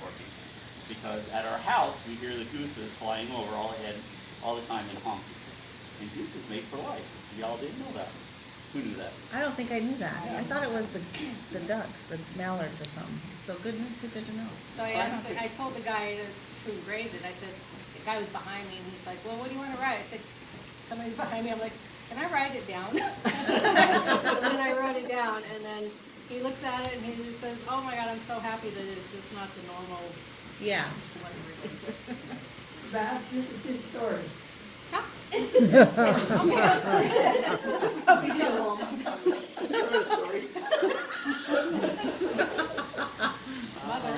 working. Because at our house, we hear the gooses flying over all the time and honking. And gooses mate for life. Y'all didn't know that. Who knew that? I don't think I knew that. I thought it was the ducks, the mallards or something. So too good to know. So I told the guy who engraved it, I said, the guy was behind me, and he's like, well, what do you want to write? I said, somebody's behind me. I'm like, can I write it down? And then I wrote it down, and then he looks at it and he says, oh my God, I'm so happy that it's just not the normal Yeah. whatever. Bass, this is his story. This is how we do all. Story. Mother.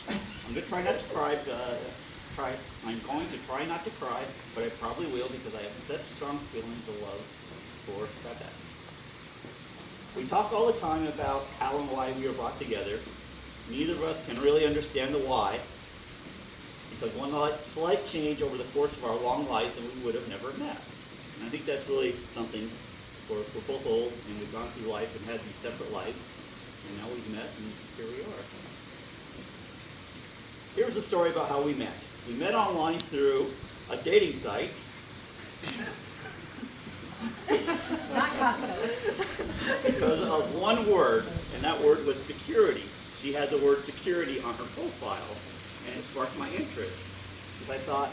I'm going to try not to cry. I'm going to try not to cry, but I probably will because I have such strong feelings of love for Babette. We talk all the time about how and why we are brought together. Neither of us can really understand the why, because one slight change over the course of our long lives and we would have never met. And I think that's really something. We're both old and we've gone through life and had these separate lives, and now we've met and here we are. Here's a story about how we met. We met online through a dating site. Not Costco. Because of one word, and that word was security. She had the word security on her profile, and it sparked my interest. Because I thought,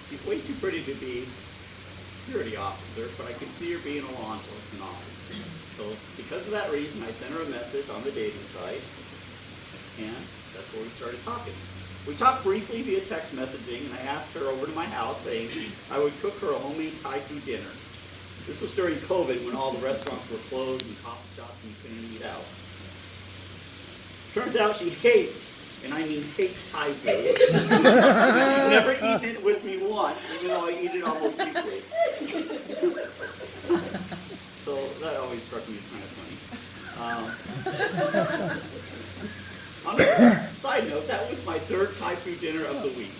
she's way too pretty to be a security officer, but I could see her being a law enforcement officer. So because of that reason, I sent her a message on the dating site, and that's where we started talking. We talked briefly via text messaging, and I asked her over to my house, saying I would cook her a homemade Thai food dinner. This was during COVID when all the restaurants were closed and coffee shops and you couldn't eat out. Turns out she hates, and I mean hates Thai food. She's never eaten it with me once, even though I eat it almost weekly. So that always struck me as kind of funny. On a side note, that was my third Thai food dinner of the week.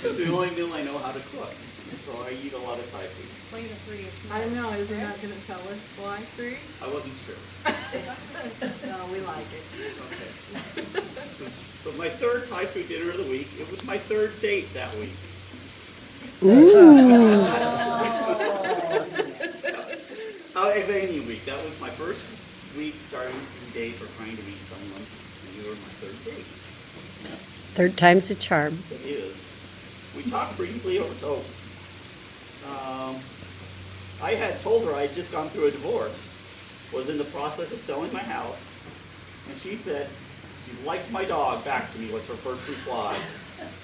It's the only meal I know how to cook, so I eat a lot of Thai food. Explain the three. I don't know, is he not going to tell us why three? I wasn't sure. No, we like it. Okay. So my third Thai food dinner of the week, it was my third date that week. If any week, that was my first week starting to date or trying to meet someone, and you were my third date. Yeah. Third time's a charm. It is. We talked briefly over toast. I had told her I had just gone through a divorce, was in the process of selling my house, and she said she liked my dog back to me was her first reply,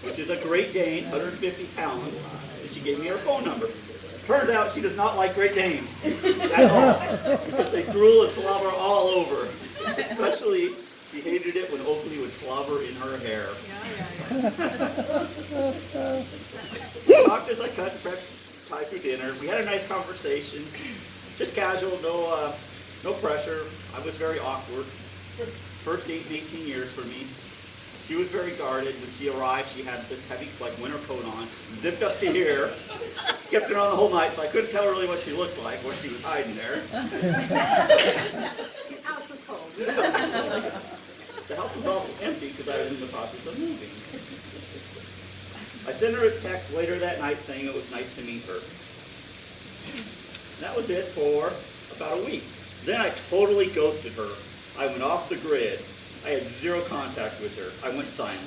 which is a Great Dane, 150 pounds, and she gave me her phone number. Turns out she does not like Great Danes at all, because they drool and slobber all over. Especially, she hated it when Oakley would slobber in her hair. We talked as I cut and prepped Thai food dinner. We had a nice conversation, just casual, no pressure. I was very awkward. First date in 18 years for me. She was very guarded. When she arrived, she had this heavy, like, winter coat on, zipped up to here. Kept it on the whole night, so I couldn't tell really what she looked like, what she was hiding there. His house was cold. The house was also empty because I was in the process of moving. I sent her a text later that night saying it was nice to meet her. That was it for about a week. Then I totally ghosted her. I went off the grid. I had zero contact with her. I went silent.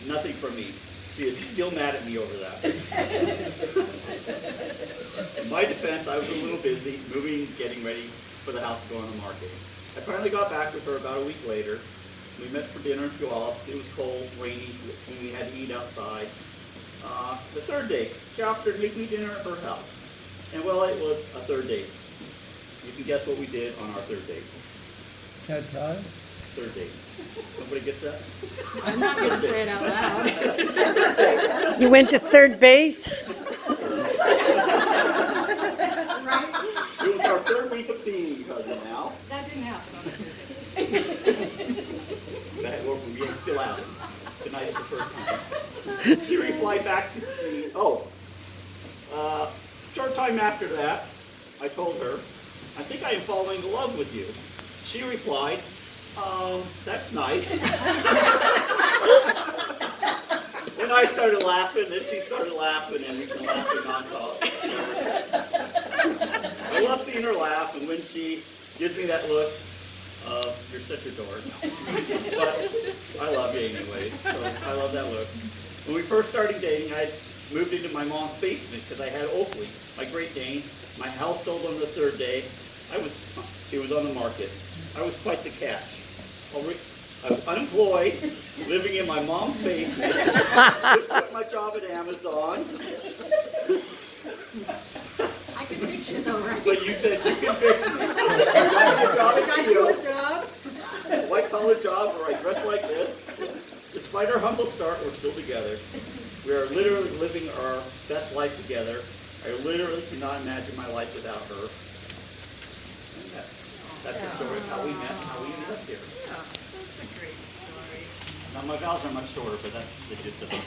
Nothing from me. She is still mad at me over that. In my defense, I was a little busy, moving, getting ready for the house to go on the market. I finally got back with her about a week later. We met for dinner in Puyallup. It was cold, rainy, and we had to eat outside. The third date, she offered to make me dinner at her house. And well, it was a third date. You can guess what we did on our third date. Had time? Third date. Nobody gets that? I'm not going to say it out loud. You went to third base? It was our third week of seeing each other now. That didn't happen on Tuesday. We are still out. Tonight is the first time. She replied back to me, short time after that, I told her, I think I am falling in love with you. She replied, That's nice. Then I started laughing, then she started laughing, and we've been laughing nonstop ever since. I love seeing her laugh, and when she gives me that look, you're such a dork. But I love you anyways, so I love that look. When we first started dating, I moved into my mom's basement because I had Oakley, my Great Dane. My house sold on the third day. It was on the market. I was quite the catch. I was unemployed, living in my mom's basement, just quit my job at Amazon. I can fix you though, right? But you said you can fix me. I got a job at Got you Trio, a job? white collar job where I dress like this. Despite our humble start, we're still together. We are literally living our best life together. I literally cannot imagine my life without her. And that's the story of how we met and how we ended up here. That's a great story. Now my vows are much shorter, but that's the gist of it.